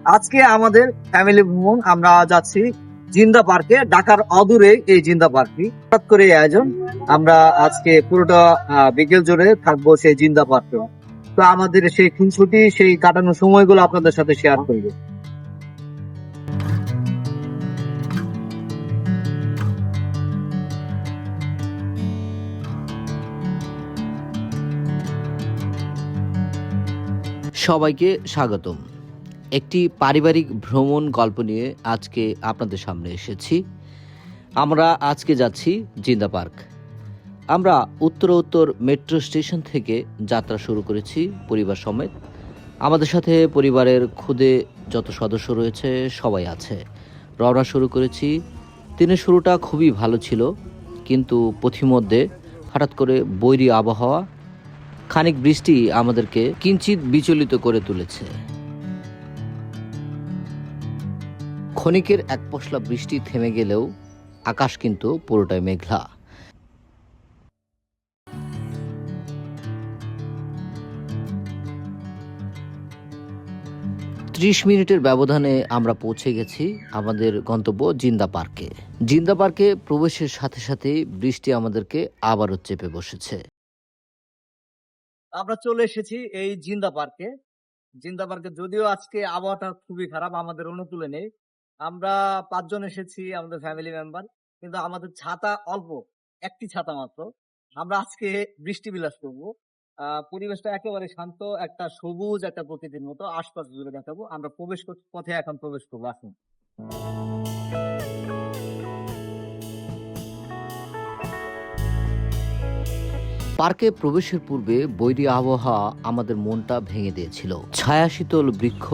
আজকে আমাদের ফ্যামিলি ভ্রমণ, আমরা যাচ্ছি জিন্দা পার্কে। ঢাকার অদূরে এই জিন্দা পার্কটি হঠাৎ করে এই আয়োজন। আমরা আজকে পুরোটা বিকেল জুড়ে থাকবো সেই জিন্দা পার্কে। তো আমাদের সেই খুনসুটি, সেই কাটানোর সময়গুলো আপনাদের সাথে শেয়ার করবো। সবাইকে স্বাগতম। একটি পারিবারিক ভ্রমণ গল্প নিয়ে আজকে আপনাদের সামনে এসেছি। আমরা আজকে যাচ্ছি জিন্দা পার্ক। আমরা উত্তর মেট্রো স্টেশন থেকে যাত্রা শুরু করেছি পরিবার সমেত। আমাদের সাথে পরিবারের খুদে যত সদস্য রয়েছে সবাই আছে। রওনা শুরু করেছি। দিনের শুরুটা খুবই ভালো ছিল, কিন্তু পথিমধ্যে হঠাৎ করে বৈরী আবহাওয়া, খানিক বৃষ্টি আমাদেরকে কিঞ্চিত বিচলিত করে তুলেছে। ক্ষণিকের এক পশলা বৃষ্টি থেমে গেলেও আকাশ কিন্তু পুরোটাই মেঘলা। ত্রিশ মিনিটের ব্যবধানে আমরা পৌঁছে গেছি আমাদের গন্তব্য জিন্দা পার্কে। জিন্দা পার্কে প্রবেশের সাথে সাথে বৃষ্টি আমাদেরকে আবারও চেপে বসেছে। আমরা চলে এসেছি এই জিন্দা পার্কে। জিন্দা পার্কে যদিও আজকে আবহাওয়াটা খুবই খারাপ, আমাদের অনুকূলে নেই। আমরা 5 জন এসেছি, আমাদের ফ্যামিলি মেম্বার, কিন্তু আমাদের ছাতা অল্প, একটি ছাতা মাত্র। আমরা আজকে বৃষ্টি বিলাস করবো। পরিবেশটা একেবারে শান্ত, একটা সবুজ একটা প্রকৃতির মতো আশপাশ জুড়ে দেখাবো। আমরা পথে এখন প্রবেশ করবো, আসুন। পার্কে প্রবেশের পূর্বে বৈরী আবহাওয়া আমাদের মনটা ভেঙে দিয়েছিল। ছায়া শীতল বৃক্ষ,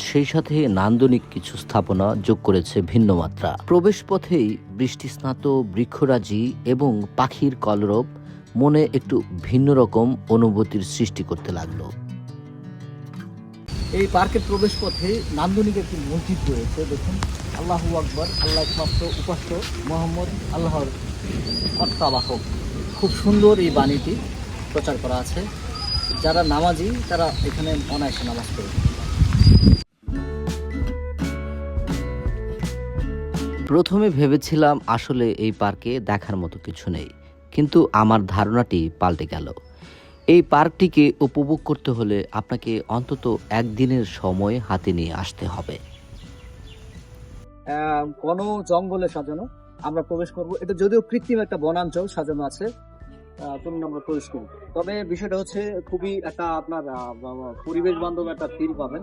সেই সাথে নান্দনিক কিছু স্থাপনা যোগ করেছে ভিন্ন মাত্রা। প্রবেশ পথেই বৃষ্টি স্নাত বৃক্ষরাজি এবং পাখির কলরব মনে একটু ভিন্ন রকম অনুভূতির সৃষ্টি করতে লাগলো। এই পার্কের প্রবেশ পথে নান্দনিক একটি মসজিদ রয়েছে, দেখুন। আল্লাহু আকবার, আল্লাহ একমাত্র উপাস্য, মোহাম্মদ আল্লাহর কর্তাবাহক। খুব সুন্দর এই বাণীটি প্রচার করা আছে। যারা নামাজি তারা এখানে অনায়াসে নামাজ পড়ে। প্রথমে ভেবেছিলাম আসলে এই পার্কে দেখার মতো কিছু নেই, কিন্তু আমার ধারণাটি পাল্টে গেল। এই পার্কটিকে উপভোগ করতে হলে আপনাকে অন্তত একদিনের সময় হাতে নিয়ে আসতে হবে। ঘন জঙ্গলে সাজানো আমরা প্রবেশ করব। এটা যদিও কৃত্রিম একটা বনাঞ্চল সাজানো আছে, চলুন আমরা প্রবেশ করি। তবে বিষয়টা হচ্ছে খুবই একটা আপনার পরিবেশ বান্ধব একটা ফিল পাবেন।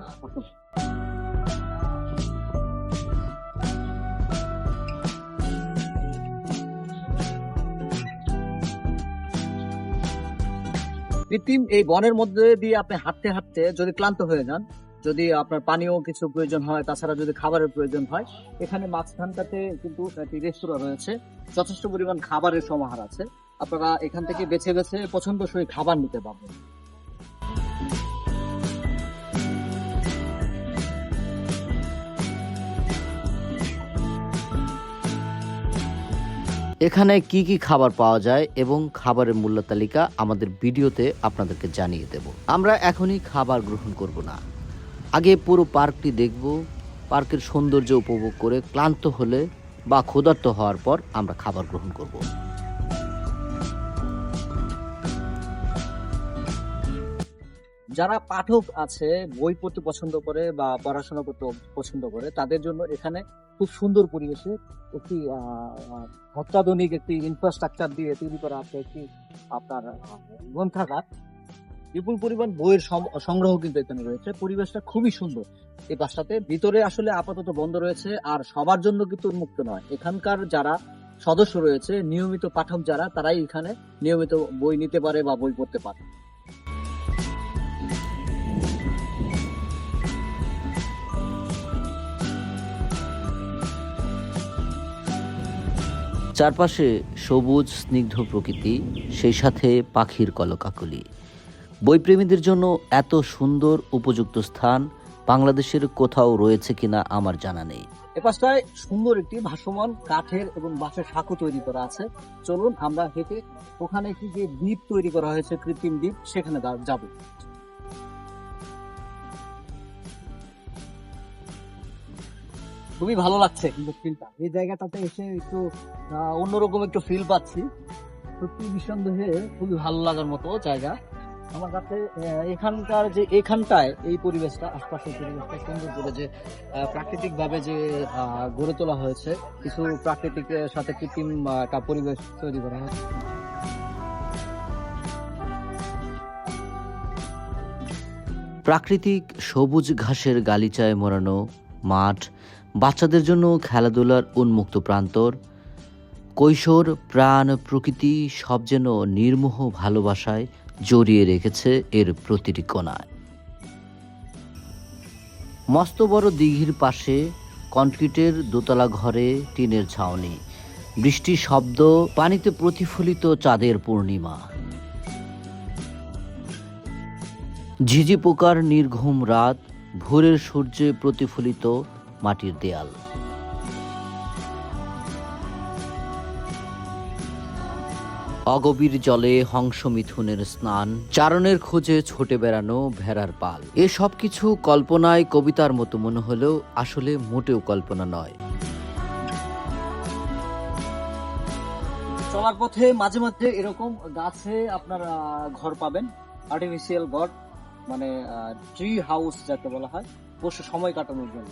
কৃত্রিম এই বনের মধ্যে দিয়ে আপনি হাঁটতে হাঁটতে যদি ক্লান্ত হয়ে যান, যদি আপনার পানীয় কিছু প্রয়োজন হয়, তাছাড়া যদি খাবারের প্রয়োজন হয়, এখানে মাঝখানটাতে কিন্তু একটি রেস্তোরাঁ রয়েছে। যথেষ্ট পরিমাণ খাবারের সমাহার আছে। আপনারা এখান থেকে বেছে বেছে পছন্দসই খাবার নিতে পারবেন। এখানে কি কি খাবার পাওয়া যায় এবং খাবারের মূল্য তালিকা আমাদের ভিডিওতে আপনাদেরকে জানিয়ে দেব। আমরা এখনই খাবার গ্রহণ করব না, আগে পুরো পার্কটি দেখব। পার্কের সৌন্দর্য উপভোগ করে ক্লান্ত হলে বা ক্ষুধার্ত হওয়ার পর আমরা খাবার গ্রহণ করব। যারা পাঠক আছে, বই পড়তে পছন্দ করে বা পড়াশোনা করতে পছন্দ করে, তাদের জন্য এখানে খুব সুন্দর পরিবেশে একটি অত্যাধুনিক একটি ইনফ্রাস্ট্রাকচার দিয়ে তৈরি করা আছে একটি আপনার গ্রন্থাগার। বিপুল পরিমাণ বইয়ের সংগ্রহ কিন্তু এখানে রয়েছে। পরিবেশটা খুবই সুন্দর। এই পাশটাতে ভিতরে আসলে আপাতত বন্ধ রয়েছে, আর সবার জন্য কিন্তু উন্মুক্ত নয়। এখানকার যারা সদস্য রয়েছে, নিয়মিত পাঠক যারা, তারাই এখানে নিয়মিত বই নিতে পারে বা বই পড়তে পারে। চারপাশে সবুজ স্নিগ্ধ প্রকৃতি, সেই সাথে পাখির কলকাকলি। বইপ্রেমীদের জন্য এত সুন্দর উপযুক্ত স্থান বাংলাদেশের কোথাও রয়েছে কিনা আমার জানা নেই। এপাশটায় সুন্দর একটি ভাসমান কাঠের এবং বাঁশের সাঁকো তৈরি করা আছে। চলুন আমরা হেঁটে ওখানে কি যে দ্বীপ তৈরি করা হয়েছে, কৃত্রিম দ্বীপ, সেখানে যাব। খুবই ভালো লাগছে কিন্তু ফিলটা এই জায়গাটাতে এসে একটু অন্যরকম একটু ফিল পাচ্ছি। সত্যি নিঃসন্দেহে খুবই ভালো লাগার মতো জায়গা আমার কাছে। এখানকার যে এখানটায় এই পরিবেশটা, আশপাশের পরিবেশটা সুন্দর করে যে প্রাকৃতিক ভাবে যে গড়ে তোলা হয়েছে, কিছু প্রাকৃতিকের সাথে কৃত্রিম একটা পরিবেশ তৈরি করা হয়েছে। প্রাকৃতিক সবুজ ঘাসের গালিচায় মোড়ানো মাঠ, বাচ্চাদের জন্য খেলাধুলার উন্মুক্ত প্রান্তর, কৈশোর প্রাণ প্রকৃতি সব যেন নির্মোহ ভালোবাসায় জড়িয়ে রেখেছে এর প্রতিটি কোণায়। মস্ত বড় দিঘির পাশে কনক্রিটের দোতলা ঘরে টিনের ছাউনি, বৃষ্টির শব্দ, পানিতে প্রতিফলিত চাঁদের পূর্ণিমা, ঝিঝি পোকার নির্ঘুম রাত, ভোরের সূর্যে প্রতিফলিত মাটির দেয়াল। অগভীর জলে হংস মিথুনের স্নান, চারণের খোঁজে ছোটে বেড়ানো ভেড়ার পাল, এ সব কিছু কল্পনায় কবিতার মতো মনে হলেও আসলে মোটেও কল্পনা নয়। চলার পথে মাঝে মাঝে এরকম গাছে আপনার ঘর পাবেন, আর্টিফিশিয়াল ঘর, মানে ট্রি হাউস যাকে বলা হয়, বসে সময় কাটানোর জন্য।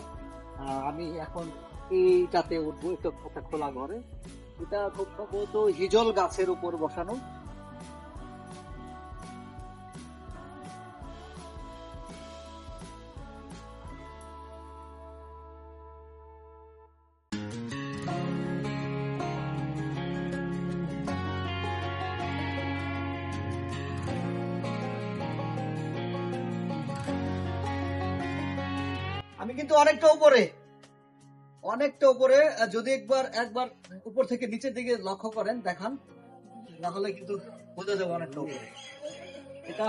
আমি এখন এইটাতে উঠবো, একটা খোলা ঘরে। এটা খুব সম্ভবত হিজল গাছের উপর বসানো। আমি কিন্তু অনেকটা উপরে, যদি একবার উপর থেকে নিচের দিকে লক্ষ্য করেন, দেখান, তাহলে কিন্তু বোঝা যাবে অনেকটা উপরে। এটা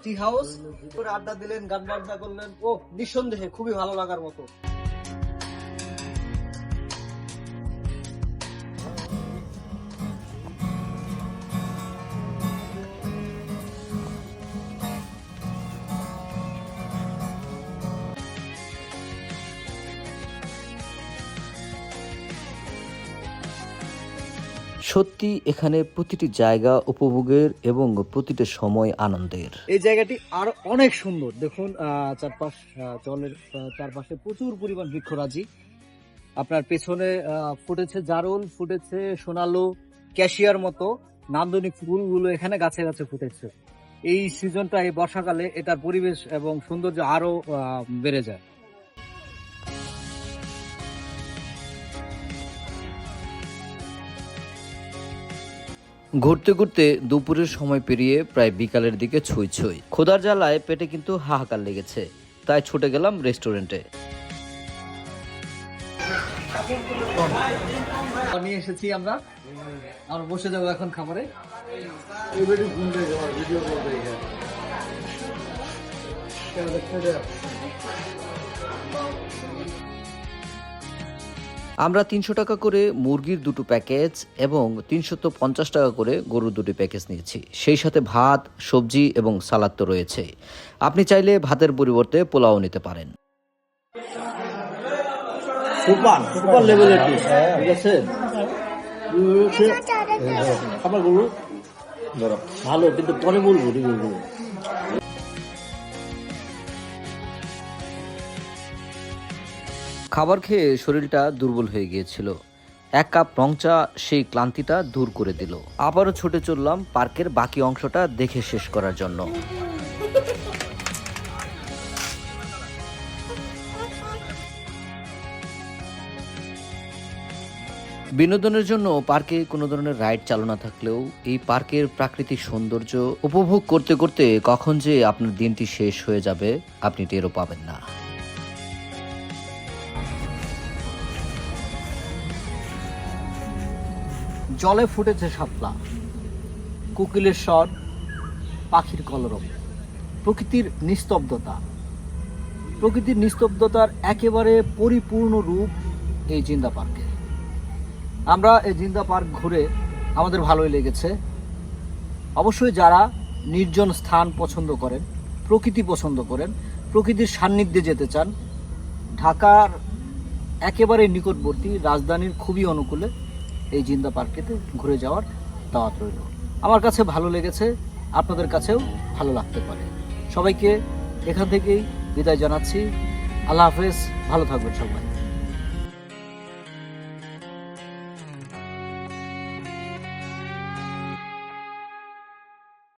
টি হাউস, করে আড্ডা দিলেন, গান বাজনা করলেন, ও নিঃসন্দেহে খুবই ভালো লাগার মতো। সত্যি এখানে প্রতিটি জায়গা উপভোগের এবং প্রতিটি সময় আনন্দের। এই জায়গাটি আরো অনেক সুন্দর। দেখুন জলের চারপাশে প্রচুর পরিমাণ বৃক্ষরাজি। আপনার পেছনে ফুটেছে জারুল, ফুটেছে সোনালু, ক্যাশিয়ার মতো নান্দনিক ফুলগুলো এখানে গাছে গাছে ফুটেছে। এই সিজনটা, এই বর্ষাকালে, এটার পরিবেশ এবং সৌন্দর্য আরো বেড়ে যায়। ঘুরতে ঘুরতে দুপুরের সময় পেরিয়ে প্রায় বিকালের দিকে ছুঁই ছুঁই, ক্ষুধার জ্বালায় পেটে কিন্তু হাহাকার লেগেছে, তাই ছুটে গেলাম রেস্টুরেন্টে। নিয়ে এসেছি আমরা বসে যাবো এখন খাবারে। আমরা 300 টাকা করে মুরগির দুটো প্যাকেজ এবং 350 টাকা করে গরুর দুটি প্যাকেজ নিয়েছি। সেই সাথে ভাত, সবজি এবং সালাদ তো রয়েছে। আপনি চাইলে ভাতের পরিবর্তে পোলাও নিতে পারেন। সুপার লেভেলের ঠিক আছে। খাবার গরু ভালো, কিন্তু পরে বলবো রিভিউ। খাবার খেয়ে শরীরটা দুর্বল হয়ে গিয়েছিল। 1 কাপ রং চা সেই ক্লান্তিটা দূর করে দিল। আবারও ছুটে চললাম পার্কের বাকি অংশটা দেখে শেষ করার জন্য। বিনোদনের জন্য পার্কে কোনো ধরনের রাইড চালু না থাকলেও এই পার্কের প্রাকৃতিক সৌন্দর্য উপভোগ করতে করতে কখন যে আপনার দিনটি শেষ হয়ে যাবে আপনি টেরও পাবেন না। জলে ফুটেছে শাপলা, কোকিলের স্বর, পাখির কলরব, প্রকৃতির নিস্তব্ধতার একেবারে পরিপূর্ণ রূপ এই জিন্দা পার্কে। আমরা এই জিন্দা পার্ক ঘুরে আমাদের ভালোই লেগেছে। অবশ্যই যারা নির্জন স্থান পছন্দ করেন, প্রকৃতি পছন্দ করেন, প্রকৃতির সান্নিধ্যে যেতে চান, ঢাকার একেবারে নিকটবর্তী, রাজধানীর খুবই অনুকূলে এই জিন্দা পার্কেতে ঘুরে যাওয়ার দাওয়াত রইল। আমার কাছে ভালো লেগেছে, আপনাদের কাছেও ভালো লাগতে পারে। সবাইকে এখান থেকেই বিদায় জানাচ্ছি। আল্লাহ হাফেজ, ভালো থাকবেন সবাই।